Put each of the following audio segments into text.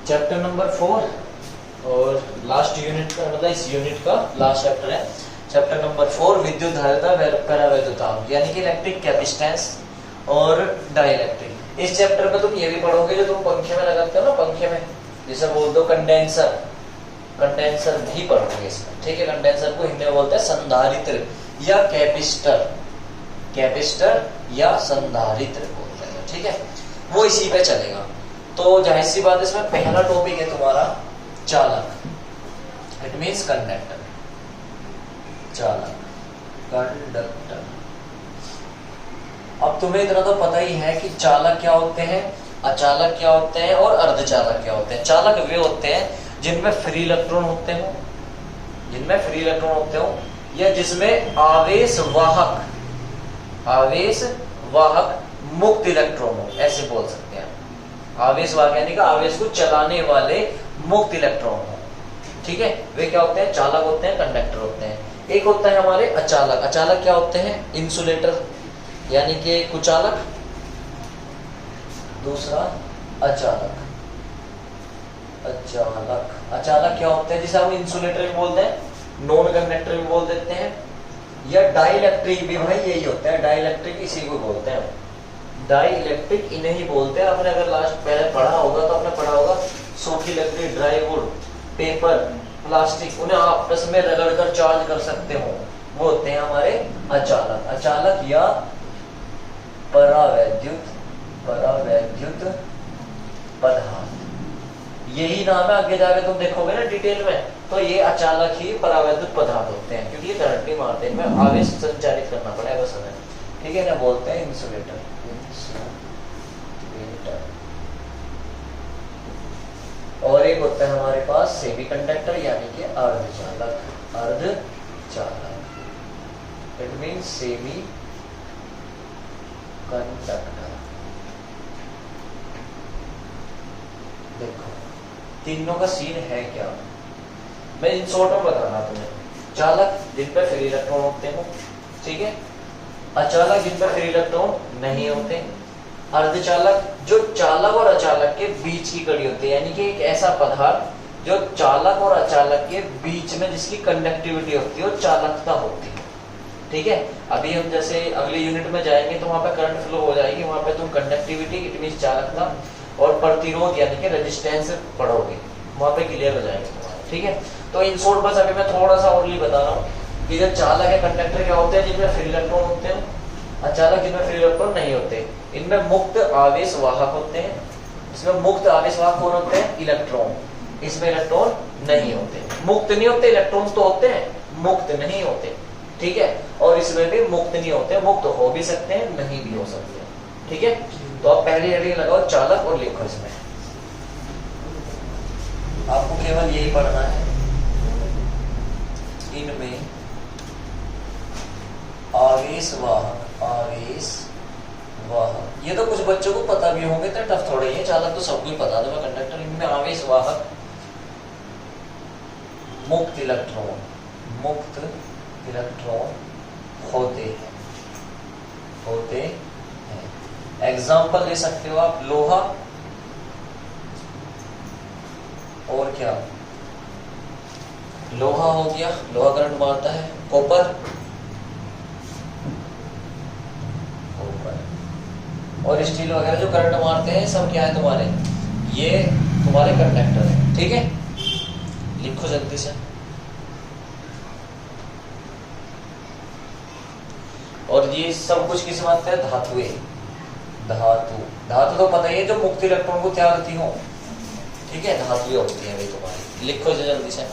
Chapter number 4 और last unit का मतलब इस यूनिट का लास्ट चैप्टर है चैप्टर नंबर 4 विद्युत धारिता परावैद्युतांक यानी कि इलेक्ट्रिक कैपेसिटेंस और डाइलेक्ट्रिक। इस चैप्टर में तुम ये भी पढ़ोगे जो तुम पंखे में लगाते हो ना, पंखे में जैसे बोल दो कंडेंसर, कंडेंसर भी पढ़ोगे इसमें, ठीक है। कंडेंसर को हिंदी में बोलते हैं संधारित्र या कैपेसिटर, कैपेसिटर या संधारित्र बोलते हैं, ठीक है। वो इसी पे चलेगा। तो जाहिर सी बात है इसमें पहला टॉपिक है तुम्हारा चालक, इट मींस कंडक्टर, चालक कंडक्टर। अब तुम्हें इतना तो पता ही है कि चालक क्या होते हैं, अचालक क्या होते हैं और अर्धचालक क्या होते हैं। चालक वे होते हैं जिनमें फ्री इलेक्ट्रॉन होते हो, जिनमें फ्री इलेक्ट्रॉन होते हो, या जिसमें आवेश वाहक, आवेश वाहक मुक्त इलेक्ट्रॉन हो, ऐसे बोल सकते हैं। आवेश वाहक यानी कि आवेश को चलाने वाले मुक्त इलेक्ट्रॉन हो, ठीक है। वे क्या होते हैं, चालक होते हैं, कंडक्टर होते हैं। एक होता है हमारे अचालक। अचालक क्या होते हैं, इंसुलेटर यानी कि कुचालक। दूसरा अचालक, अचालक, अचालक क्या होते हैं जिसे हम इंसुलेटर भी बोलते हैं, नॉन कंडक्टर भी बोल देते हैं, या डाइलेक्ट्रिक भी भाई यही होता है, डाइलेक्ट्रिक इसी को बोलते हैं, डाइलेक्ट्रिक इन्हें ही बोलते हैं। आपने अगर लास्ट पहले पढ़ा होगा तो आपने पढ़ा होगा सूखी लकड़ी, ड्राई वुड, पेपर, प्लास्टिक, उन्हें आपस में रगड़ कर चार्ज कर सकते हो, वो होते हैं हमारे अचालक। अचालक या परावैद्युत, परावैद्युत पदार्थ, यही नाम है। आगे जाके तुम देखोगे ना डिटेल में, तो ये अचालक ही परावैद्युत पदार्थ होते हैं, क्योंकि ये करंट नहीं मारते, इनमें आवेश संचारित करना पड़ेगा बस हमें, ठीक है ना। बोलते हैं इंसुलेटर, इंसुलेटर। और एक होता है हमारे पास सेमी कंडक्टर यानी कि अर्धचालक, अर्धचालक, इट मींस सेमी कंडक्टर। देखो तीनों का सीन है क्या, मैं इन शॉर्ट में बता रहा तुम्हें। चालक जिन पर फ्री इलेक्ट्रॉन होते हो, ठीक है। अचालक जिन पर फ्री इलेक्ट्रॉन नहीं होते। अर्धचालक जो चालक और अचालक के बीच की कड़ी होती है, यानी कि एक ऐसा पदार्थ जो चालक और अचालक के बीच में जिसकी कंडक्टिविटी होती है और चालकता होती है, ठीक है। अभी हम जैसे अगले यूनिट में जाएंगे तो वहां पे करंट फ्लो हो जाएगी, वहां पे तुम कंडक्टिविटी इट मींस चालकता और प्रतिरोध यानी कि रेजिस्टेंस पढ़ोगे, वहां पे क्लियर हो जाएगा तुम्हारा, ठीक है। तो इन शॉर्ट बस अभी मैं थोड़ा सा और बता रहा हूँ कि जो चालक है, कंडक्टर क्या होते हैं जिनमें फ्री इलेक्ट्रॉन होते हैं, अचालक जिनमें फ्री इलेक्ट्रॉन नहीं होते। इनमें मुक्त आवेश वाहक होते हैं, इसमें मुक्त आवेश वाहक कौन होते हैं, इलेक्ट्रॉन। इसमें इलेक्ट्रॉन नहीं होते, मुक्त नहीं होते, इलेक्ट्रॉन तो होते हैं, मुक्त नहीं होते, ठीक है। और इसमें भी मुक्त नहीं होते, मुक्त हो भी सकते हैं, नहीं भी हो सकते, ठीक है। तो आप पहले हेडिंग लगाओ चालक और लिखो इसमें, आपको केवल यही पढ़ना है, इनमें आवेश वाहक, आवेश वाहक। ये तो कुछ बच्चों को पता भी होंगे, तो टफ थोड़ा ही है, चालक तो सबको ही पता था, कंडक्टर। इनमें आवेश वाहक मुक्त इलेक्ट्रॉन, मुक्त इलेक्ट्रॉन होते हैं, होते हैं। एग्जाम्पल ले सकते हो आप, लोहा और क्या, लोहा हो गया, लोहा करंट मारता है। कॉपर, कॉपर और स्टील वगैरह जो करंट मारते हैं, सब क्या है तुम्हारे, ये तुम्हारे कंडक्टर है, ठीक है। लिखो जल्दी से। और ये सब कुछ किस मानते हैं, धातुएं, धातु, धातु तो पता ही है जो मुक्त इलेक्ट्रॉन को त्यागती हो, ठीक है, धातुएं होती हैं भाई तुम्हारी। लिखो जल्दी से।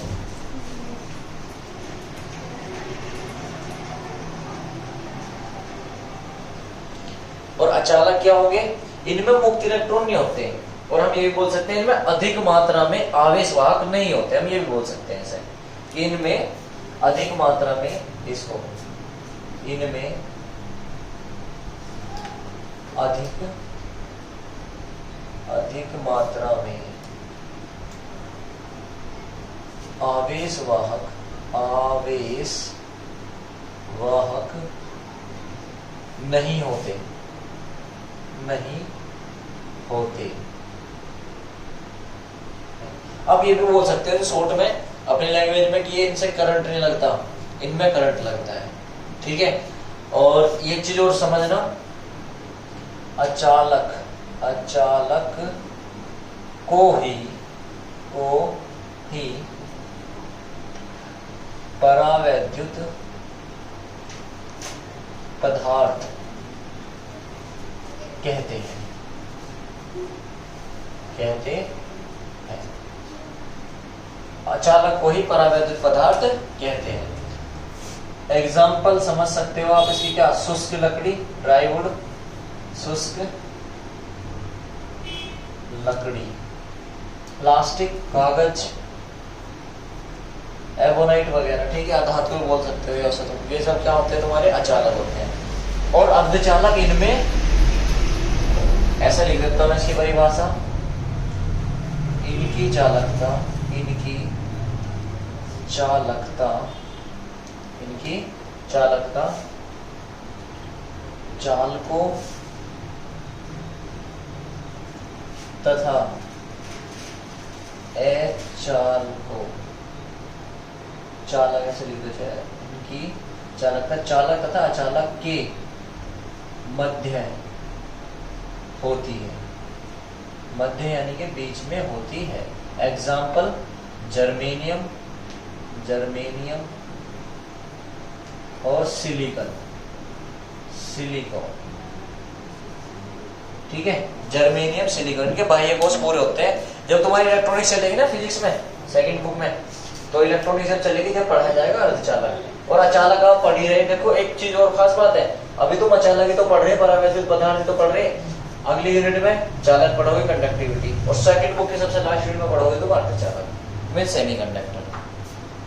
और अचालक क्या होंगे, इनमें मुक्त इलेक्ट्रॉन नहीं होते, और हम ये भी बोल सकते हैं इनमें अधिक मात्रा में आवेश वाहक नहीं होते, हम ये भी बोल सकते हैं ऐसे, इनमें अधिक मात्रा में, इसको इनमें अधिक मात्रा में आवेश वाहक, आवेश वाहक नहीं होते, नहीं होते। अब ये भी बोल सकते हो शॉर्ट में अपनी लैंग्वेज में कि ये इनसे करंट नहीं लगता, इनमें करंट लगता है, ठीक है। और ये चीज और समझना, अचालक, अचालक को ही परावैद्युत पदार्थ कहते हैं, कहते हैं। अचालक को ही परावैद्युत पदार्थ कहते हैं। एग्जाम्पल समझ सकते हो आप इसकी, क्या, शुष्क लकड़ी, ड्राईवुड, शुष्क लकड़ी, प्लास्टिक, कागज, एबोनाइट वगैरह, ठीक है, धातु बोल सकते हो ऐसा। तो ये सब क्या होते हैं, तुम्हारे अचालक होते हैं। और अर्धचालक, इनमें ऐसा लिख देता हूं मैं इसकी परिभाषा, इनकी चालकता, इनकी चालकता, इनकी चालकता चालकों तथा अचालकों, चालक ऐसे लिख दो, इनकी चालकता चालक तथा अचालक के मध्य होती है, मध्य यानी कि बीच में होती है। एग्जाम्पल, जर्मेनियम, जर्मेनियम और सिलिकॉन, सिलिकॉन, ठीक है। जर्मेनियम, सिलिकॉन के बाह्य कोश पूरे होते हैं। जब तुम्हारी इलेक्ट्रॉनिक्स चलेगी ना फिजिक्स में, सेकंड बुक में, तो इलेक्ट्रॉनिक्स जब चलेगी जब पढ़ाया जाएगा अर्धचालक और अचालक। आप पढ़ ही रहे, देखो एक चीज और खास बात है, अभी तुम अचालक ही तो पढ़ रहे, परावैद्युत पदार्थ तो पढ़ रहे, अगली यूनिट में चालक पढ़ोगे, कंडक्टिविटी, और सेकंड बुक की सबसे लास्ट यूनिट में पढ़ोगे तो अर्धचालक मींस सेमीकंडक्टर।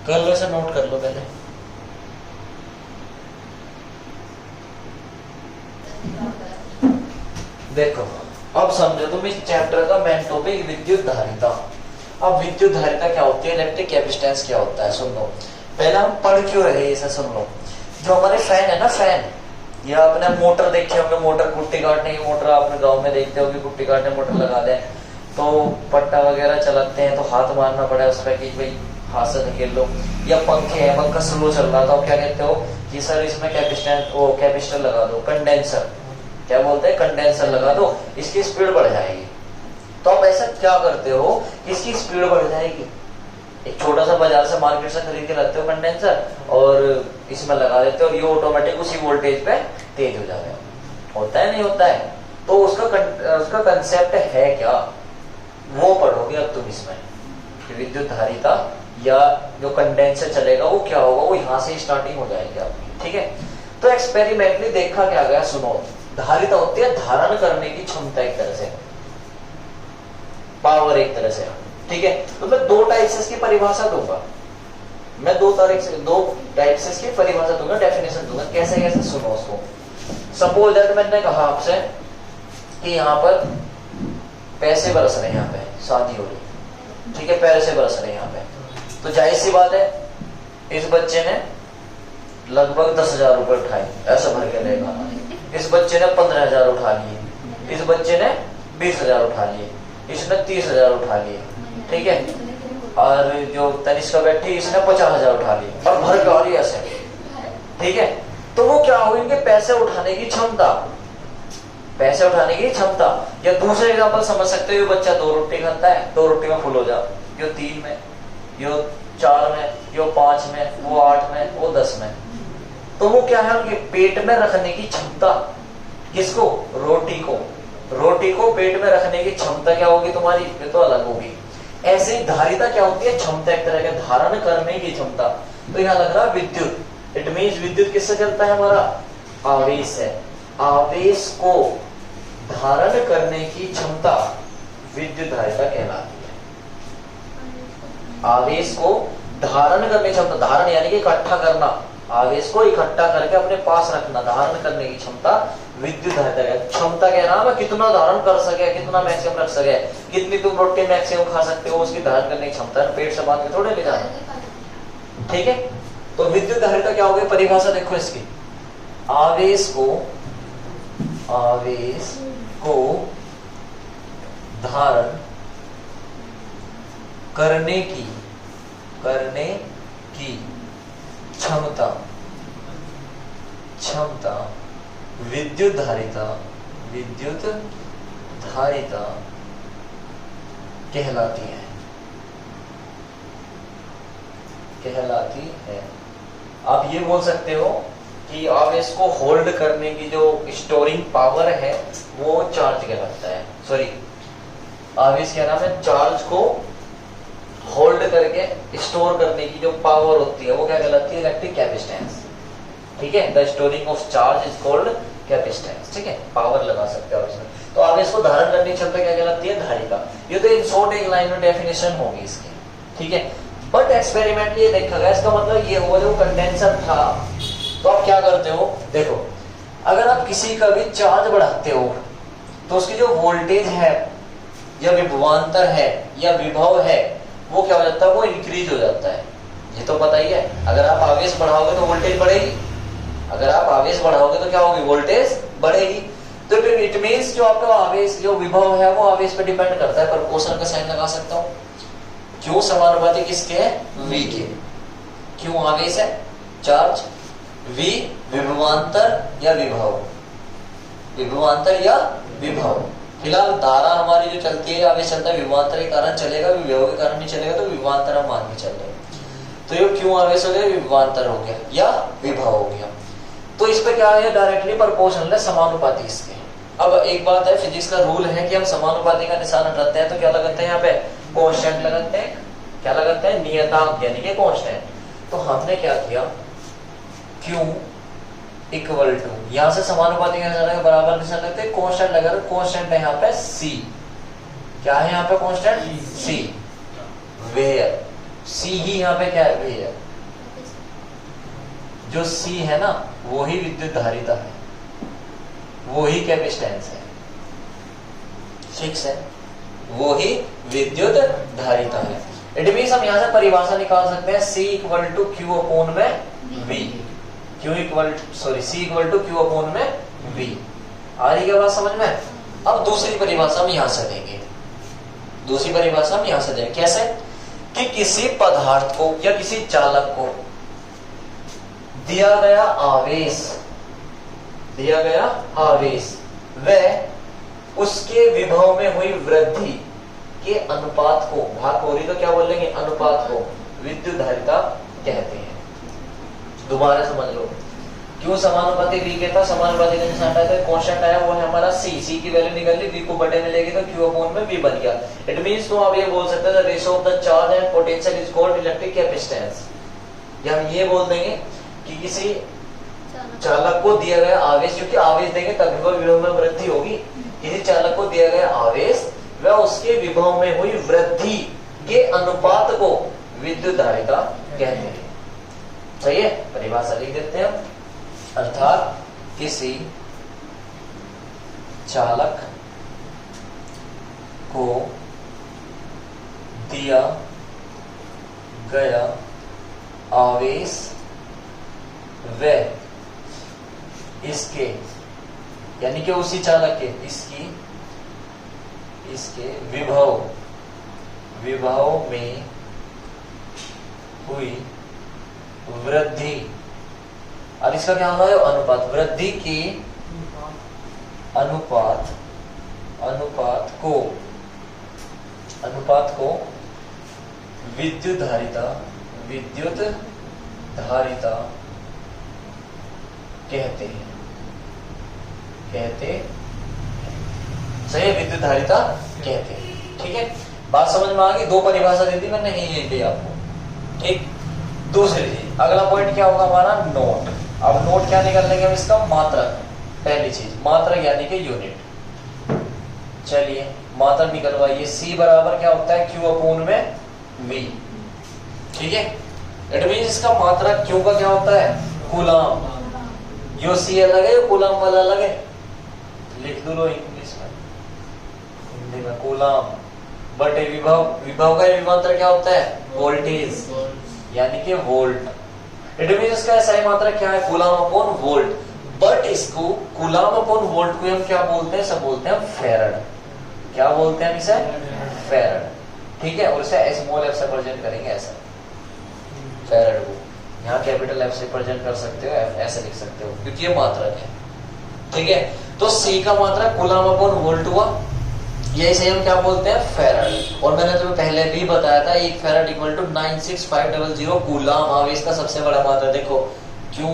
कर लो, ऐसा नोट कर लो पहले। देखो अब समझो तुम इस चैप्टर का मेन टॉपिक विद्युत धारिता। अब विद्युत धारिता क्या होती है, इलेक्ट्रिक कैपेसिटेंस क्या होता है, सुन लो। पहले हम पढ़ क्यों रहे इसे सुन लो। जो हमारे फैन है ना, फैन, या आपने मोटर देखे होंगे, मोटर कुट्टी काटने की मोटर आपने गांव में देखते हो कि कुट्टी काटने मोटर लगा दे, तो पट्टा वगैरह चलाते हैं तो हाथ मारना पड़ा है उस पर कि भाई हाथ से धकेल लो। या पंखे है, पंखा स्लो चल रहा था, तो क्या कहते हो कि सर इसमें कैपेसिटेंस, वो कैपेसिटर लगा दो, कंडेंसर, क्या बोलते हैं, कंडेंसर लगा दो, इसकी स्पीड बढ़ जाएगी। तो आप ऐसा क्या करते हो, इसकी स्पीड बढ़ जाएगी। एक छोटा सा बाजार से, मार्केट से खरीद के लाते हो कंडेंसर और इसमें लगा देते हो और ये ऑटोमेटिक उसी वोल्टेज पे तेज हो जाता है। होता है नहीं होता है? तो उसका कंसेप्ट है क्या, वो पढ़ोगे अब तुम इसमें। विद्युत धारिता या जो कंडेंसर चलेगा वो क्या होगा, वो यहाँ से स्टार्टिंग हो जाएगी आपकी, ठीक है। तो एक्सपेरिमेंटली देखा क्या गया, सुनो। धारिता होती है धारण करने की क्षमता, एक तरह से पावर, एक तरह से, ठीक है। तो मैं दो टाइप से इसकी परिभाषा दूंगा, मैं दो टाइप से इसकी परिभाषा दूंगा, डेफिनेशन दूंगा, कैसे कैसे, सुनो उसको। सपोज दैट मैंने कहा आपसे कि यहाँ पर पैसे बरस रहे हैं, यहाँ पे शादी हो रही, ठीक है, पैसे बरस रहे हैं यहाँ पे। तो जाहिर सी बात है इस बच्चे ने लगभग 10,000 रुपए उठाए, ऐसा भर के लेगा। इस बच्चे ने 15,000 उठा लिए, इस बच्चे ने 20,000 उठा लिए, इसने 30,000 उठा लिए, ठीक है। और जो तनिष्का बैठी इसने 50,000 उठा लिए और भर के और ऐसे, ठीक है। तो वो क्या होगी, इनके पैसे उठाने की क्षमता, पैसे उठाने की क्षमता। या दूसरे एग्जाम्पल समझ सकते हो, बच्चा 2 रोटी खाता है, 2 रोटी में फुल हो जा, यो 3 में, यो 4 में, यो 5 में, वो 8 में, वो 10 में। तो वो क्या है, उनके पेट में रखने की क्षमता, किसको, रोटी को पेट में रखने की क्षमता क्या होगी तुम्हारी, ये तो अलग होगी। ऐसे ही धारिता क्या होती है, क्षमता, एक तरह का धारण करने की क्षमता। तो यहाँ लग रहा विद्युत, इट मीन्स विद्युत किससे चलता है, हमारा आवेश है। आवेश को धारण करने की क्षमता विद्युत धारिता कहलाती है। आवेश को धारण करने की क्षमता, धारण यानी कि इकट्ठा करना, आवेश को इकट्ठा करके अपने पास रखना, धारण करने की क्षमता विद्युत धारिता है। क्षमता क्या नाम है, कितना धारण कर सके, कितना मैक्सिमम रख सके, कितनी तुम रोटी मैक्सिमम खा सकते हो, उसकी धारण करने की क्षमता। पेट से बांध के थोड़े ले जाना, ठीक है। तो विद्युत धारिता क्या हो गई, परिभाषा देखो इसकी। आवेश को धारण करने की क्षमता विद्युत धारिता कहलाती है। आप ये बोल सकते हो कि आवेश को होल्ड करने की जो स्टोरिंग पावर है वो चार्ज कहलाता है। सॉरी, आवेश क्या नाम है, चार्ज को होल्ड करके स्टोर करने की जो पावर होती है वो क्या कहलाती है, इलेक्ट्रिक कैपेसिटेंस। ठीक है, the storing of charge is called capacitance. ठीक है, पावर लगा सकते हो इसमें। तो आवेश को धारण करने की क्षमता क्या कहलाती है, धारिता। ये तो इन शॉर्ट एक लाइन में डेफिनेशन होगी इसकी। ठीक है, बट एक्सपेरिमेंट ये देखा गया, इसका मतलब ये हुआ जो कंडेंसर था, तो आप क्या करते हो, देखो अगर आप किसी का भी चार्ज बढ़ाते हो तो उसकी जो वोल्टेज है या विभवांतर है या विभव है वो क्या हो जाता है, वो इंक्रीज हो जाता है। ये तो पता ही है, अगर आप आवेश बढ़ाओगे तो वोल्टेज बढ़ेगी, अगर आप आवेश बढ़ाओगे तो क्या होगी, वोल्टेज बढ़ेगी। तो फिर इट मींस जो आपका आवेश जो विभव है वो आवेश पे डिपेंड करता है। प्रोपोर्शनल का साइन लगा सकता हूं, क्यों समानुपाती किसके है, V के। क्यों आवेश है, चार्ज, V विभवांतर या विभव, फिलहाल धारा हमारी जो चलती है, आवेश चलता है विभवांतर के कारण चलेगा, विभव के कारण नहीं चलेगा, तो विभवांतर हम मान के चल रहे हैं। तो ये क्यों आवेश हो गया, विभवांतर हो गया या विभव हो गया। तो इस पे क्या है, डायरेक्टली प्रोपोर्शनल है, समानुपाती इसके। अब एक बात है, फिजिक्स का रूल है कि हम समानुपाती का निशान हटाते हैं तो क्या लगाते हैं, यहाँ पे कांस्टेंट लगाते हैं। क्या लगाते हैं, नियतांक यानी कि कांस्टेंट। तो हमने क्या किया, Q इक्वल टू, यहां से समानुपाती का निशान बराबर निशान लगते हैं, कांस्टेंट लगा, कांस्टेंट है यहाँ पे C। क्या है यहाँ पे कांस्टेंट, C। वेयर C ही यहाँ पे क्या है, वेयर। जो C है ना वो ही विद्युत धारिता है, वो ही कैपेसिटेंस है। फिक्स है, वो ही विद्युत धारिता है। इट मींस हम यहां से परिभाषा निकाल सकते हैं, C equal to Q upon में V। C equal to Q upon में V। आ रही क्या बात समझ में। अब दूसरी परिभाषा हम यहां से देंगे, कैसे कि किसी पदार्थ को या किसी चालक को दिया गया आवेश वह उसके विभव में हुई वृद्धि के अनुपात को, भाग हो रही तो क्या बोलेंगे, अनुपात को विद्युत धारिता कहते हैं। दोबारा समझ लो, क्यों समानुपाती V के था, समानुपाती का निशान आया था, कांस्टेंट आया, वो है हमारा C की वैल्यू निकल ली, V को बटे में लेगी तो Q अपॉन में V बन गया। इट मींस तो आप ये बोल सकते हैं the ratio of the charge and potential is called electric capacitance. या हम ये बोल देंगे कि किसी चालक को दिया गया आवेश, क्योंकि आवेश देंगे तभी वो विभव में वृद्धि होगी, किसी चालक को दिया गया आवेश वह उसके विभव में हुई वृद्धि के अनुपात को विद्युत धारिता कहते हैं। सही है, परिभाषा लिख देते हैं, अर्थात किसी चालक को दिया गया आवेश व इसके, यानी कि उसी चालक के, इसके विभव में हुई वृद्धि, और इसका क्या होगा, अनुपात, वृद्धि की अनुपात को विद्युत धारिता कहते सही, विद्युत धारिता कहते हैं। ठीक है, बात समझ में आ गई। दो परिभाषा दी थी मैंने, यही दी आपको। ठीक, दूसरी चीज, अगला पॉइंट क्या होगा हमारा, नोट। अब नोट क्या निकाल लेंगे हम इसका, मात्रक। पहली चीज मात्रक यानी कि यूनिट। चलिए मात्रक निकलवाइए, C बराबर क्या होता है, Q अपॉन में V। ठीक है, इट मींस इसका मात्रक Q का क्या होता है, कूलम। यो C अलग है, कूलम वाला अलग है, लिख दो लो इंग्लिश में, हिंदी में कूलम। बट विभव का विभवांतर क्या होता है, वोल्टेज यानी कि वोल्ट। इट मींस इसका ऐसा ही मात्रक क्या है, कूलम अपॉन वोल्ट। बट इसको कूलम अपॉन वोल्ट को हम क्या बोलते हैं, सब बोलते हैं फैरड। क्या बोलते हैं इसे, फैरड। ठीक है, और इसे स्मॉल एफ से रिप्रेजेंट करेंगे ऐसा, फैराड को यहाँ कैपिटल एफ से रिप्रेजेंट कर सकते हो, ऐसे लिख सकते हो क्योंकि ये मात्रक है। ठीक है, तो सी का मात्रक कूलम अपॉन वोल्ट हुआ, ये इसे हम क्या बोलते हैं, फैराड। और मैंने तुम्हें पहले भी बताया था 1 फैराड इक्वल टू 96500 कूलम। आवेश का सबसे बड़ा मात्रा देखो, क्यों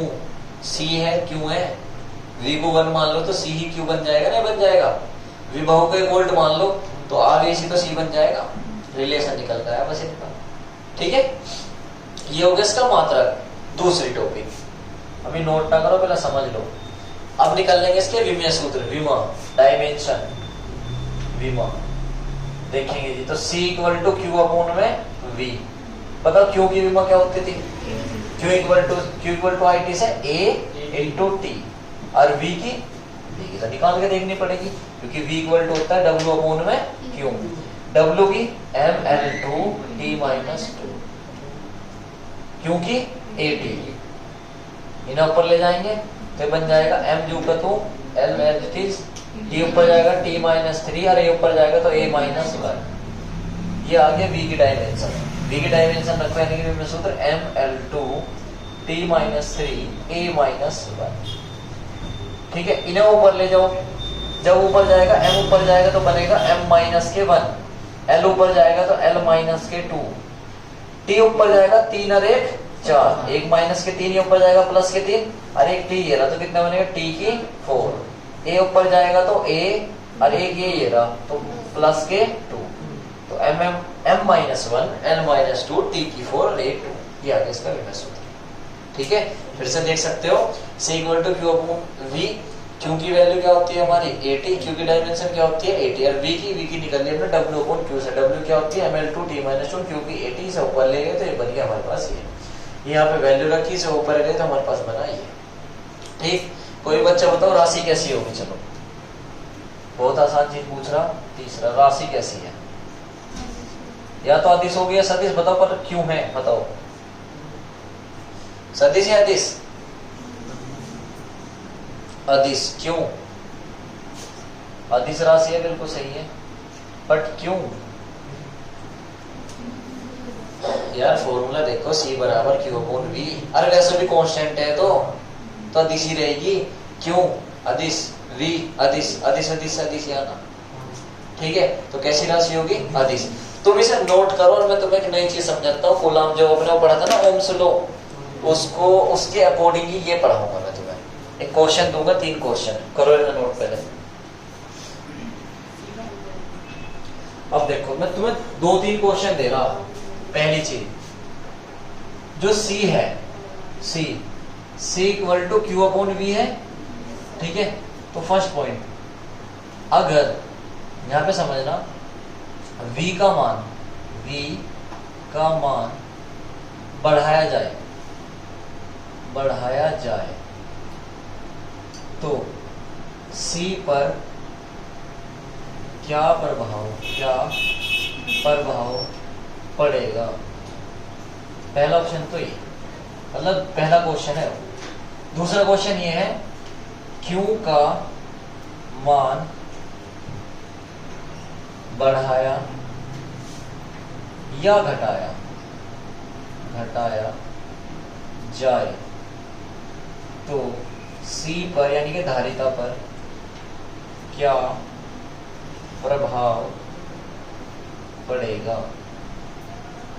सी है, क्यों है, वी को 1 मान लो तो सी ही क्यू बन जाएगा, नहीं बन जाएगा। विभव को 1 वोल्ट मान लो तो आवेश ही तो सी बन जाएगा, रिलेशन निकलता है बस इनका। ठीक है, ये हो गया इसका मात्रक। दूसरी टॉपिक अभी नोट ना करो, पहले समझ लो। अब निकल लेंगे इसके विमीय सूत्र, विमा डायमेंशन, विमा देखेंगे जी। तो C equal to Q upon में V, बताओ क्यू की विमा क्या होती थी, Q इक्वल टू IT से A इंटू टी, और V की तो निकाल के देखनी पड़ेगी क्योंकि V इक्वल टू होता है W अपॉन में Q, W की mL2T माइनस 2, क्योंकि AT इन्हें ऊपर ले जाएंगे तो बन जाएगा m जो का तो L T ऊपर जाएगा T माइनस 3 और A ऊपर जाएगा तो A माइनस 1। ये आ गया V की डायमेंशन। V की डायमेंशन रखो यानी कि विमीय सूत्र mL2 T minus 3 A minus 1। ठीक है, इन्हें ऊपर ले जाओ, जब ऊपर जाएगा m ऊपर जाएगा तो बनेगा m माइनस के 1, L ऊपर जाएगा तो L माइनस के 2, T ऊपर जाएगा 3 और 1 4, 1 माइनस के 3 ऊपर जाएगा प्लस के 3 और 1 T ये रहा तो कितना बनेगा T की 4, A ऊपर जाएगा तो A और 1 ये रहा तो प्लस के 2, तो m minus 1 L minus 2 T की 4 और A 2, ये आ गया इसका विमीय सूत्र। ठीक है, फिर से देख सकते हो C equal to Q upon V, Q की वैल्यू क्या होती है हमारी 80, क्यू की डायमेंशन क्या होती है 80, और V की निकल ली हमने W अपॉन Q से, W क्या होती है mL2 T माइनस 2, क्यू की 80 से ऊपर ले गए तो ये बन गया हमारे पास ये यहाँ पे वैल्यू रखी से ऊपर गए तो हमारे पास बना ये। ठीक, कोई बच्चा बताओ राशि कैसी होगी, चलो बहुत आसान चीज पूछ रहा। तीसरा, राशि कैसी है, या तो अदिश होगी या सदिश, बताओ पर क्यों है, बताओ सदिश या अदिश, अदिश, क्यों, अदिश राशि है, बिल्कुल सही है, बट क्यों यार, फॉर्मूला देखो C बराबर Q अपॉन V, अरे वैसे भी कांस्टेंट है तो अदिश ही रहेगी, क्यों अदिश, V अदिश, अदिश अदिश अदिश या ना। ठीक है, तो कैसी राशि होगी, अदिश। तुम इसे नोट करो और मैं तुम्हें एक नई चीज समझाता हूँ। कूलम जो अपने पढ़ा था ना ओम्स लॉ, उसको उसके अकॉर्डिंग ही ये पढ़ाऊंगा मैं तुम्हें। एक क्वेश्चन दूंगा, 3 क्वेश्चन करो इन्हें नोट पहले। अब देखो मैं तुम्हें 2-3 क्वेश्चन दे रहा। पहली चीज जो C है, C equal to Q upon V है। ठीक है, तो फर्स्ट पॉइंट, अगर यहां पे समझना V का मान बढ़ाया जाए तो C पर क्या प्रभाव पड़ेगा। पहला ऑप्शन तो ये, मतलब पहला क्वेश्चन है। दूसरा क्वेश्चन ये है, Q का मान बढ़ाया या घटाया जाए तो C पर यानी कि धारिता पर क्या प्रभाव पड़ेगा।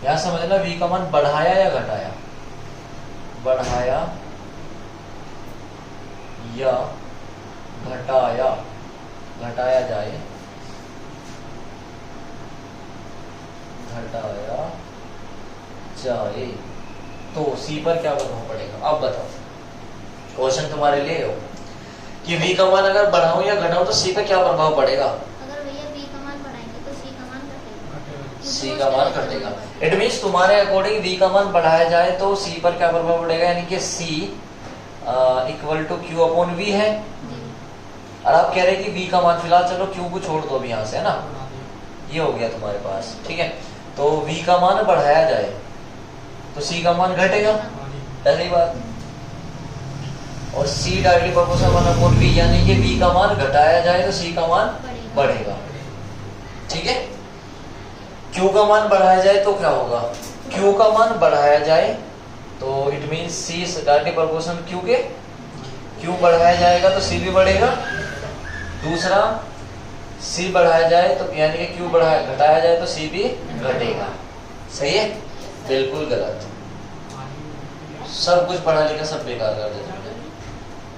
यहां समझना V का मान बढ़ाया या घटाया, बढ़ाया या घटाया जाए तो C पर क्या प्रभाव पड़ेगा। अब बताओ, क्वेश्चन तुम्हारे लिए हो कि V का मान अगर बढ़ाऊं या घटाऊं तो C पे क्या प्रभाव पड़ेगा। अगर भैया V का मान बढ़ाएंगे तो C का मान घटेगा। C का मान घटेगा। इट मींस तुम्हारे अकॉर्डिंग V का मान बढ़ाया जाए तो C पर क्या प्रभाव पड़ेगा, यानी कि C equal to Q upon V है। और आप कह रहे हैं कि V का मान फिलहाल चलो Q को छोड़ दो यहाँ से, है ना, ये हो गया तुम्हारे पास। ठीक है, तो V का मान बढ़ाया जाए तो C का मान घटेगा, पहली बात। और C directly proportional 1 upon V, यानी कि V का मान घटाया जाए तो C का मान बढ़ेगा। ठीक है, Q का मान बढ़ाया जाए तो क्या होगा, Q का मान बढ़ाया जाए तो it mean C is directly proportional Q के, Q बढ़ाया जाएगा तो C भी बढ़ेगा। दूसरा C बढ़ाया जाए तो यानी कि Q घटाया जाए तो C भी घटेगा। सही है? बिल्कुल गलत, सब कुछ पढ़ा लिखा सब बेकार कर देते हैं।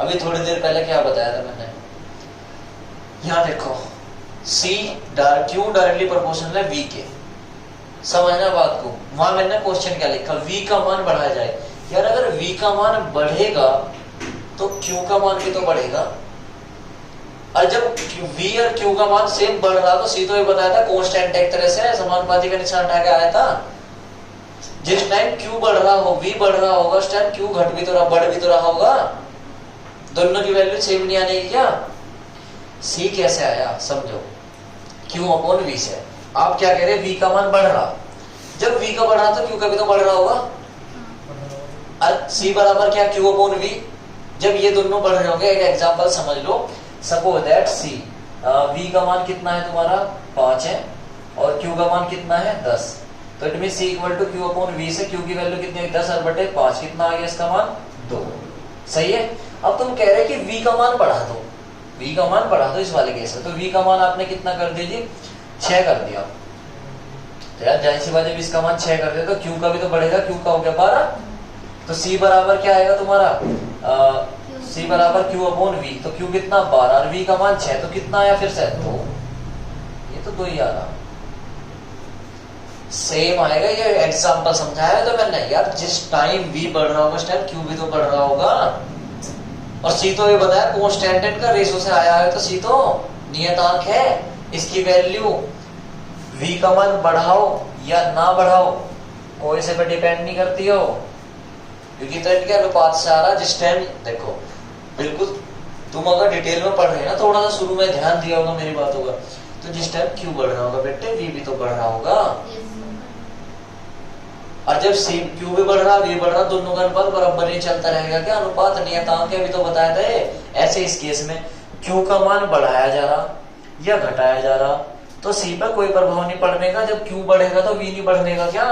अभी थोड़ी देर पहले क्या बताया था मैंने, यहाँ देखो Q डायरेक्टली प्रोपोर्शनल है V के, समझना बात को। वहां मैंने क्वेश्चन क्या लिखा, V का मान बढ़ाया जाए। यार अगर V का मान बढ़ेगा तो Q का मान भी तो बढ़ेगा, और जब V और Q का मान सेम बढ़ रहा तो C तो ये बताया था कांस्टेंट, एक तरह से समानुपाती का निशान उठा के आया था। जिस टाइम Q बढ़ रहा हो V बढ़ रहा होगा उस टाइम Q घट भी तो रहा, बढ़ भी तो रहा होगा, दोनों की वैल्यू सेम नहीं आने की क्या। C कैसे आया समझो, Q अपॉन V से। आप क्या कह रहे हैं, V का मान बढ़ रहा, जब V का बढ़ रहा तो Q का भी तो बढ़ रहा होगा। और C बराबर क्या, Q अपॉन V। जब ये दोनों बढ़ रहे होंगे, एक एग्जांपल समझ लो, सपोज दैट C V का मान कितना है तुम्हारा 5 है और Q का मान कितना है 10, तो it mean C equal to Q upon V से Q की वैल्यू कितनी है 10 और बटे 5, कितना आ गया इसका मान 2। सही है? अब तुम कह रहे कि V का मान बढ़ा दो, V का मान बढ़ा दो इस वाले केस में, तो V का मान आपने कितना कर दीजिए 6 कर दिया, तो यार जाहिर सी बात है इसका मान 6 कर दिया तो Q का भी तो बढ़ेगा, Q का हो गया 12, तो C बराबर क्या आएगा तुम्हारा C बराबर Q अपॉन V, तो Q कितना 12 और V का मान 6, तो कितना आया फिर से 2, ये तो 2 ही आ रहा। सेम आएगा, ये एग्जांपल समझाया तो मैंने, यार जिस टाइम V बढ़ रहा होगा उस टाइम Q भी तो बढ़ रहा होगा, और C तो ये बताया कांस्टेंट का रेशो से आया है, तो C तो नियतांक है, इसकी वैल्यू V का मान बढ़ाओ या ना बढ़ाओ कोई से पे डिपेंड नहीं करती हो, क्योंकि तो इनके अनुपात से आ रहा। जिस टाइम देखो बिल्कुल तुम अगर डिटेल में पढ़ रहे हैं ना, थोड़ा सा शुरू में ध्यान दिया होगा मेरी बातों का, तो जिस टाइम Q बढ़ रहा होगा बेटे V भी तो बढ़ रहा होगा, और जब Q भी बढ़ रहा V बढ़ रहा, दोनों का अनुपात बराबर नहीं चलता रहेगा क्या, अनुपात नियतांक है, भी तो बताया था। ऐसे इस केस में Q का मान बढ़ाया जा रहा या घटाया जा रहा तो C पर कोई प्रभाव नहीं पड़ने का, जब Q बढ़ेगा तो V नहीं बढ़ने का क्या,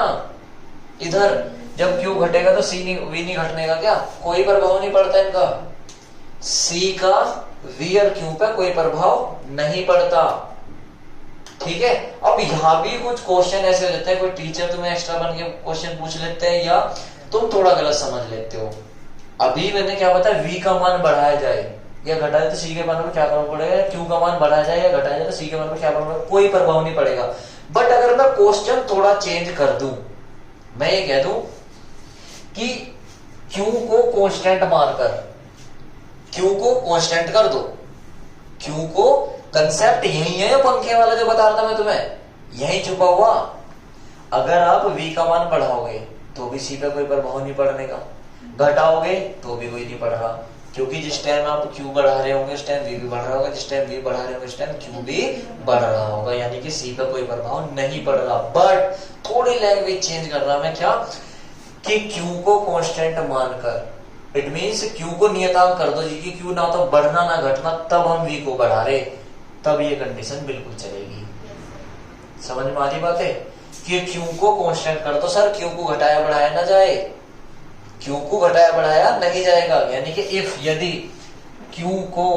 इधर जब Q घटेगा तो V नहीं घटने का क्या, कोई प्रभाव नहीं पड़ता इनका, C का V और Q पे कोई प्रभाव नहीं पड़ता। ठीक है? अब यहाँ भी कुछ क्वेश्चन ऐसे हो जाते हैं, कोई टीचर तुम्हें एक्स्ट्रा बन के क्वेश्चन पूछ लेते हैं या तुम थोड़ा गलत समझ लेते हो। अभी मैंने क्या बताया, V का मान बढ़ाया जाए या घटाया तो C के मान पर क्या प्रभाव पड़ेगा, Q का मान बढ़ाया जाए या घटाया जाए तो C के मान पर क्या प्रभाव पड़ेगा, कोई प्रभाव नहीं पड़ेगा। बट अगर मैं क्वेश्चन थोड़ा चेंज कर दूं, मैं ये कह दूं कि Q को कांस्टेंट मानकर Q को कांस्टेंट कर दो, Q को, कंसेप्ट यही है पंखे वाला जो बता रहा था मैं तुम्हें, यही छुपा हुआ। अगर आप V का मान बढ़ाओगे तो भी C पे कोई प्रभाव नहीं पड़ने का, घटाओगे तो भी कोई नहीं पड़ रहा, क्योंकि जिस टाइम आप Q बढ़ा रहे होंगे उस टाइम V भी बढ़ रहा होगा, जिस टाइम V बढ़ा रहे होंगे उस टाइम Q भी बढ़ रहा होगा, यानी कि C पे कोई प्रभाव नहीं पड़ रहा। बट थोड़ी लैंग्वेज चेंज कर रहा मैं, क्या कि Q को कांस्टेंट मानकर, इट मींस Q को नियतांक कर दो जी कि Q ना तो बढ़ना ना घटना, तब हम V को बढ़ा रहे, तब ये कंडीशन बिल्कुल चलेगी। समझ में आ रही बात है कि Q को कांस्टेंट कर दो, सर Q को घटाया बढ़ाया ना जाए, Q को घटाया बढ़ाया नहीं जाएगा, यानी कि इफ यदि Q को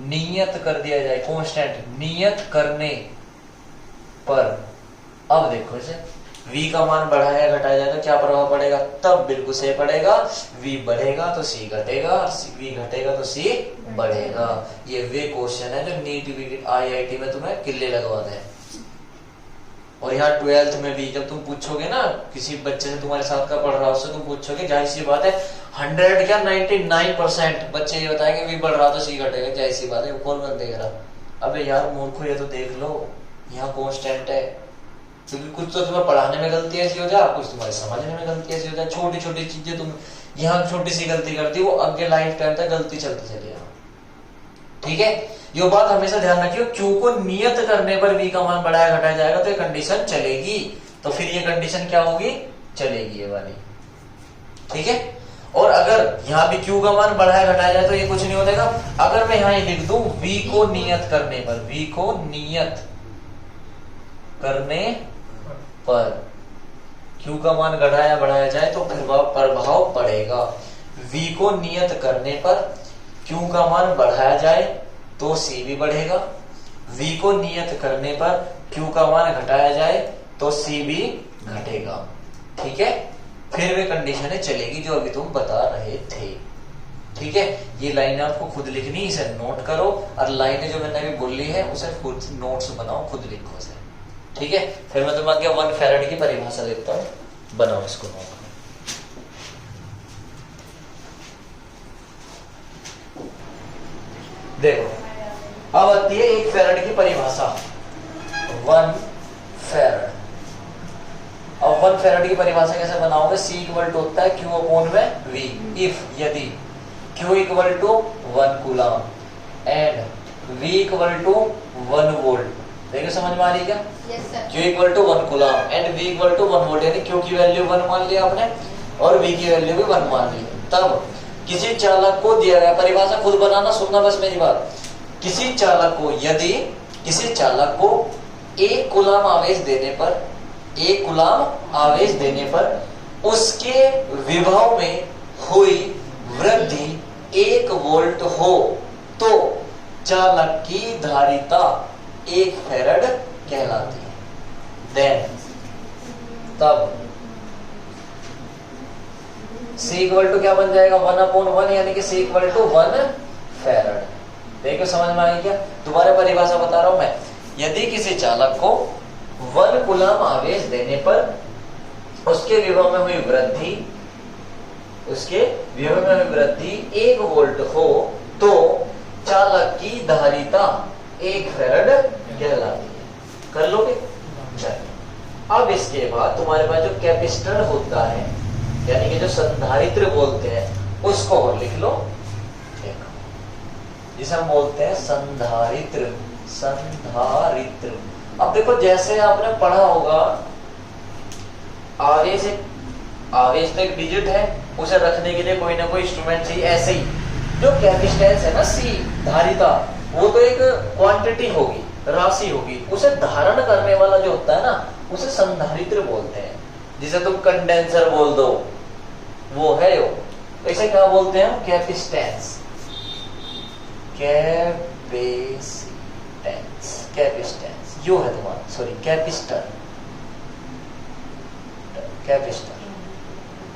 नियत कर दिया जाए, कांस्टेंट नियत करने पर, अब देखो इसे V का मान बढ़ाया घटाया जाए तो क्या प्रभाव पड़ेगा, तब बिल्कुल सही पड़ेगा, V बढ़ेगा तो C घटेगा, V घटेगा तो C बढ़ेगा। ये वे क्वेश्चन है जो नीट IIT में तुम्हें किल्ले लगवाते हैं। और यहाँ 12th में भी जब तुम पूछोगे ना, किसी बच्चे से तुम्हारे साथ का पढ़ रहा हो उससे तुम पूछोगे, जाहिर सी बात है 100 क्या 99% बच्चे ये बताएंगे V बढ़ रहा तो C घटेगा, जाहिर सी बात है, कौन बन देख रहा। अबे यार मूर्खो, ये तो देख लो यहाँ कांस्टेंट है, क्योंकि कुछ तो तुम्हें पढ़ाने में गलती ऐसी हो जाए, कुछ तुम्हारे समझने में गलती ऐसी हो जाए, छोटी छोटी चीजें तुम यहाँ छोटी सी गलती करती हो, आगे लाइफ टाइम तक गलती चलती चली जाए। ठीक है? ये बात हमेशा ध्यान रखियो, Q को नियत करने पर V का मान बढ़ाया घटाया जाएगा तो ये कंडीशन चलेगी, तो फिर ये कंडीशन क्या होगी, चलेगी ये वाली। ठीक है? और अगर यहाँ भी Q का मान बढ़ाया घटाया जाए तो ये कुछ नहीं हो जाएगा। अगर मैं यहाँ लिख दूं V को नियत करने पर, V को नियत करने पर Q का मान घटाया बढ़ाया जाए तो प्रभाव पड़ेगा। V को नियत करने पर Q का मान बढ़ाया जाए तो C भी बढ़ेगा। V को नियत करने पर Q का मान घटाया जाए तो C भी घटेगा। ठीक है, फिर वे कंडीशनें चलेगी जो अभी तुम बता रहे थे। ठीक है, ये लाइन आपको खुद लिखनी, इसे नोट करो और लाइनें जो मैंने अभी बोली है उसे खुद नोट्स बनाओ, खुद लिखो उसे। ठीक है, फिर मैं तुम्हें आगे 1 फैराड की परिभाषा देता हूं, बनाओ इसको नोट। देखो अब आती है 1 फैराड की परिभाषा, 1 फैराड। अब 1 फैराड की परिभाषा कैसे बनाओगे? C इक्वल टू होता है Q अपॉन में V, इफ यदि Q equal to 1 coulomb and V equal to 1 volt. देखो समझ में आ रही क्या? Yes sir. Q equal to 1 coulomb and V equal to 1 volt, यानी Q की वैल्यू 1 मान लिया आपने और V की वैल्यू भी 1 मान ली। तब किसी चालक को दिया गया, परिभाषा खुद बनाना, सुनना बस मेरी बात। किसी चालक को, यदि किसी चालक को 1 कूलम आवेश देने पर, 1 कूलम आवेश देने पर उसके विभव में हुई वृद्धि 1 वोल्ट हो तो चालक की धारिता 1 फैराड कहलाती है। देन तब C इक्वल टू क्या बन जाएगा? 1 अपॉन 1, यानी कि C इक्वल टू 1 फैराड। देखो समझ में आई क्या? दोबारा परिभाषा बता रहा हूं मैं। यदि किसी चालक को 1 कूलम आवेश देने पर उसके विभव में हुई वृद्धि, उसके विभव में हुई वृद्धि 1 वोल्ट हो तो चालक की धारिता 1 फैराड कहलाती है। कर लोगे? चलो अब इसके बाद तुम्हारे पास जो कैपेसिटर होता है, यानी कि जो संधारित्र बोलते हैं, उसको और लिख लो। जिसे हम बोलते हैं संधारित्र, संधारित्र। अब देखो जैसे आपने पढ़ा होगा, आवेश तो एक डिजिट है, उसे रखने के लिए कोई ना कोई इंस्ट्रूमेंट चाहिए। ऐसे ही जो कैपेसिटेंस है ना, C धारिता, वो तो एक क्वांटिटी होगी, राशि होगी। उसे धारण करने वाला जो होता है ना, उसे संधारित्र बोलते हैं। जिसे तुम कंडेंसर बोल दो, वो है यो। इसे क्या बोलते हैं? कैपेसिटेंस, कैपेसिटेंस यो है तुम्हारा, सॉरी कैपेसिटर, कैपेसिटर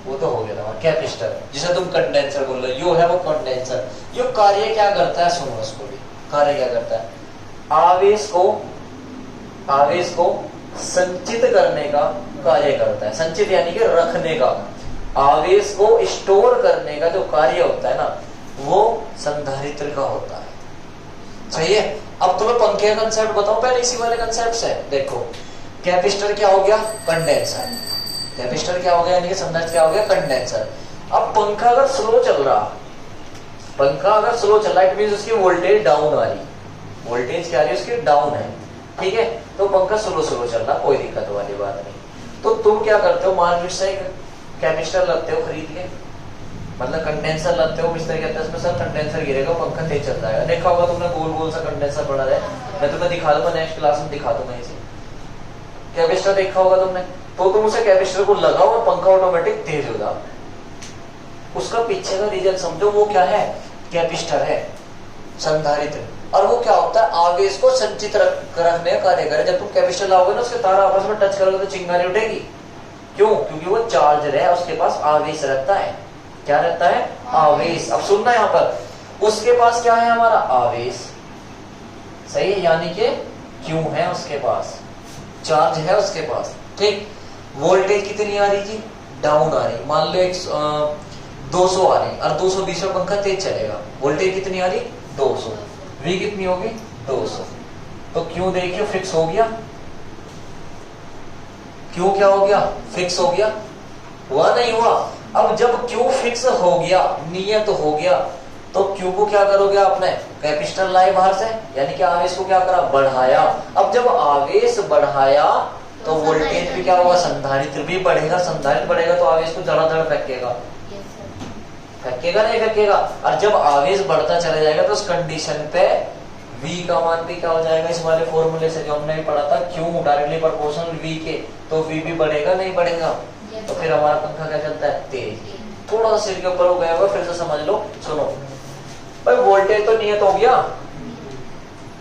वो तो हो गया तुम्हारा कैपेसिटर, जिसे तुम कंडेंसर बोल रहे हो, यो है वो कंडेंसर। यो कार्य क्या करता है? सुनो इसको भी। कार्य क्या करता है? आवेश को संचित करने का कार्य करता है। संचित यानी कि रखने का, आवेश को स्टोर करने का जो कार्य होता है ना, वो संधारित्र का होता है। सही है। अब तुम्हें पंखे का कंसेप्ट बताओ पहले, इसी वाले कंसेप्ट से। देखो कैपेसिटर क्या हो गया? कंडेंसर। कैपेसिटर क्या हो गया? यानी कि संधारित्र क्या हो गया? कंडेंसर। अब पंखा अगर स्लो चल रहा, पंखा अगर स्लो चल रहा है, इट मींस उसकी वोल्टेज डाउन आ रही, वोल्टेज क्या आ रही है उसकी? डाउन है। ठीक है, तो पंखा स्लो चल रहा, कोई दिक्कत वाली बात नहीं। तो तुम क्या करते हो? मार्केट से एक कैपेसिटर लाते हो खरीद के, मतलब कंडेंसर लाते हो, इस तरीके से सर कंडेंसर गिरेगा, पंखा तेज चल जाएगा। देखा होगा तुमने गोल गोल सा कंडेंसर पड़ा है, मैं तुम्हें दिखा दूंगा, नेक्स्ट क्लास में दिखा दूंगा इसे। कैपेसिटर देखा होगा तुमने, तो तुम उसे कैपेसिटर को लगाओ और पंखा ऑटोमेटिक तेज हो जाओ। उसका पीछे का रीजन समझो, वो क्या है? कैपेसिटर है, संधारित्र। और वो क्या होता है? आवेश को संचित रखने का कार्य करे। जब तुम कैपेसिटर लाओगे ना, उसके तार आपस में टच करोगे तो चिंगारी उठेगी। क्यों? क्योंकि वो चार्ज है, उसके पास आवेश रहता है। क्या रहता है? आवेश। अब सुनना यहाँ पर, उसके पास क्या है? हमारा आवेश। सही है, यानी कि क्यों है उसके पास, चार्ज है उसके पास। ठीक, वोल्टेज कितनी आ रही जी? डाउन आ रही। मान लो 200 आ रही, और 220 में पंखा तेज चलेगा। वोल्टेज कितनी आ रही? 200। V कितनी होगी? 200। तो क्यों देखिए फिक्स हो गया। क्यों क्या हो गया? फिक्स हो गया। हुआ नहीं हुआ? अब जब क्यू फिक्स हो गया, नियत हो गया, तो क्यू को क्या करोगे आपने? कैपेसिटर लाए बाहर से, यानी कि आवेश को क्या करा? बढ़ाया। अब जब आवेश बढ़ाया तो वोल्टेज भी क्या होगा? संधारित्र भी बढ़ेगा। संधारित्र बढ़ेगा तो आवेश को धड़ाधड़ फेंकेगा, फेंकेगा नहीं फेंकेगा। और जब आवेश बढ़ता चला जाएगा तो उस कंडीशन पे V का मान भी क्या हो जाएगा इस वाले फॉर्मूले से जो हमने भी पढ़ा था, Q डायरेक्टली प्रोपोर्शनल V के, तो V भी बढ़ेगा नहीं बढ़ेगा, तो फिर हमारा पंखा क्या चलता है, तेज। थोड़ा सा सिर के ऊपर हो गया होगा, फिर से समझ लो। सुनो भाई, वोल्टेज तो नियत हो गया,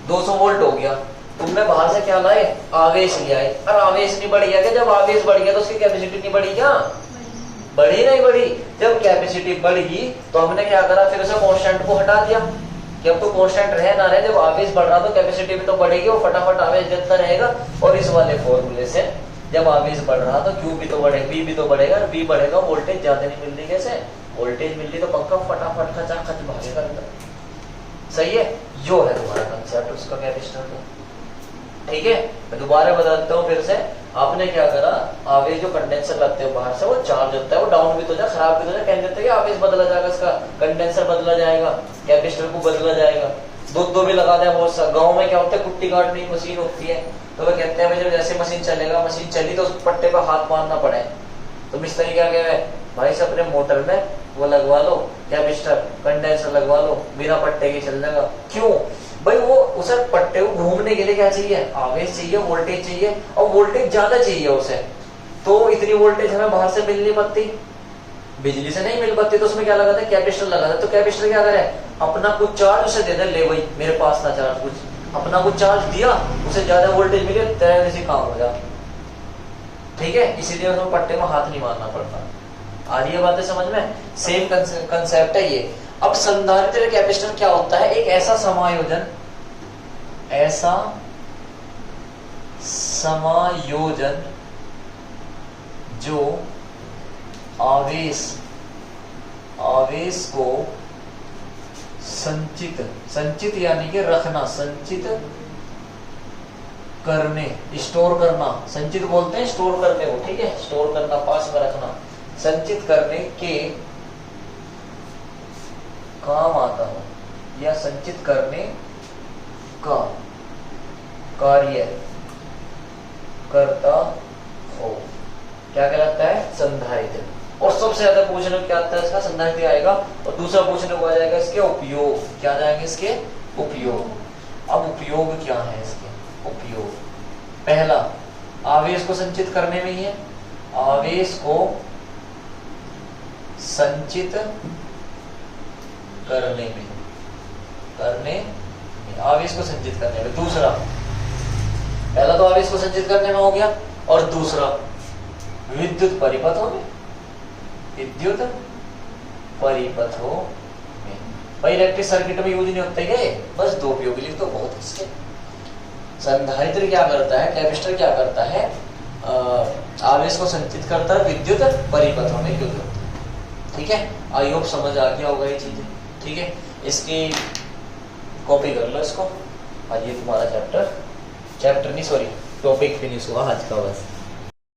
200 वोल्ट हो गया, तुमने बाहर से क्या लाए, आवेश लिया है, और आवेश नहीं बढ़ गया क्या? जब आवेश बढ़ गया तो उसकी कैपेसिटी नहीं बढ़ी क्या? बढ़ी नहीं बढ़ी? जब कैपेसिटी बढ़ी तो हमने क्या करा, फिर उसे कांस्टेंट को हटा दिया कि अब तो कांस्टेंट रहे ना रहे, जब आवेश बढ़ रहा तो कैपेसिटी भी तो बढ़ेगी, और फटाफट आवेश देता रहेगा। और इस वाले फॉर्मूले से जब आवेश बढ़ रहा तो Q भी तो बढ़ेगा, V भी तो बढ़ेगा, और V बढ़ेगा, वोल्टेज ज्यादा नहीं मिल रही, कैसे? वोल्टेज मिल रही तो पंखा फटाफट खचाखच भागेगा अंदर। सही है, जो है तुम्हारा कंसेप्ट उसका कैपेसिटर का। ठीक है, मैं दोबारा बताता हूँ फिर से। आपने क्या करा, आवेश जो कंडेंसर लगते हो बाहर से, वो चार्ज होता है, वो डाउन भी तो जाए, खराब भी तो जाए, कहते हैं आवेश बदला जाएगा, इसका कंडेंसर बदला जाएगा, कैपेसिटर को बदला जाएगा। दो भी लगा दिया बहुत सा। गाँव में क्या होता है, कुट्टी काटने की मशीन होती है, तो वो कहते हैं जब जैसे मशीन चलेगा, मशीन चली तो उस पट्टे पर हाथ मारना पड़े, तो मिस्त्री क्या कह रहे, भाई से अपने मोटर में वो लगवा लो, कैपेसिटर कंडेंसर लगवा लो, बिना पट्टे के चल जाएगा। क्यों भाई? वो उसे पट्टे को घूमने के लिए क्या चाहिए, आवेश चाहिए, वोल्टेज चाहिए, और वोल्टेज ज्यादा चाहिए उसे। तो इतनी वोल्टेज हमें बाहर से मिल नहीं पाती, बिजली से नहीं मिल पाती, तो उसमें क्या लगाता है, कैपेसिटर लगाता है। तो कैपेसिटर क्या करे, अपना कुछ चार्ज उसे दे दे, ले भाई मेरे पास था चार्ज, कुछ अपना कुछ चार्ज दिया, उसे ज्यादा वोल्टेज मिले, तेरा किसी काम हो जा। ठीक है, इसीलिए उसमें पट्टे में हाथ नहीं मारना पड़ता। आ रही है बातें समझ में? सेम कंसेप्ट है ये। अब संधारित्र कैपेसिटर क्या होता है, एक ऐसा समायोजन, ऐसा समायोजन जो आवेश को संचित यानी कि रखना, संचित करने, स्टोर करना, संचित बोलते हैं स्टोर करने को, ठीक है, स्टोर करना, पास में रखना, संचित करने के काम आता हो, या संचित करने का कार्य करता हो, क्या कहलाता है, संधारित्र। और सबसे ज्यादा पूछने को क्या आता है इसका, संधारित्र आएगा, और दूसरा पूछने को आ जाएगा इसके उपयोग, क्या आ जाएंगे इसके उपयोग। अब उपयोग क्या है इसके उपयोग? पहला, आवेश को संचित करने में ही है, आवेश को संचित करने में आवेश को संचित करने में। दूसरा, पहला तो आवेश को संचित करने में हो गया, और दूसरा विद्युत परिपथों में, विद्युत परिपथों में। भाई इलेक्ट्रिक सर्किट में यूज नहीं होते गए, बस दो उपयोग लिख तो बहुत इसके। संधारित्र क्या करता है, कैपेसिटर क्या करता है, आवेश को संचित करता है विद्युत परिपथों में यूज होता है। ठीक है, आई होप समझ आ गया होगा ये चीजें। ठीक है, इसकी कॉपी कर लो इसको, और ये तुम्हारा चैप्टर नहीं, सॉरी, टॉपिक फिनिश हुआ आज का बस।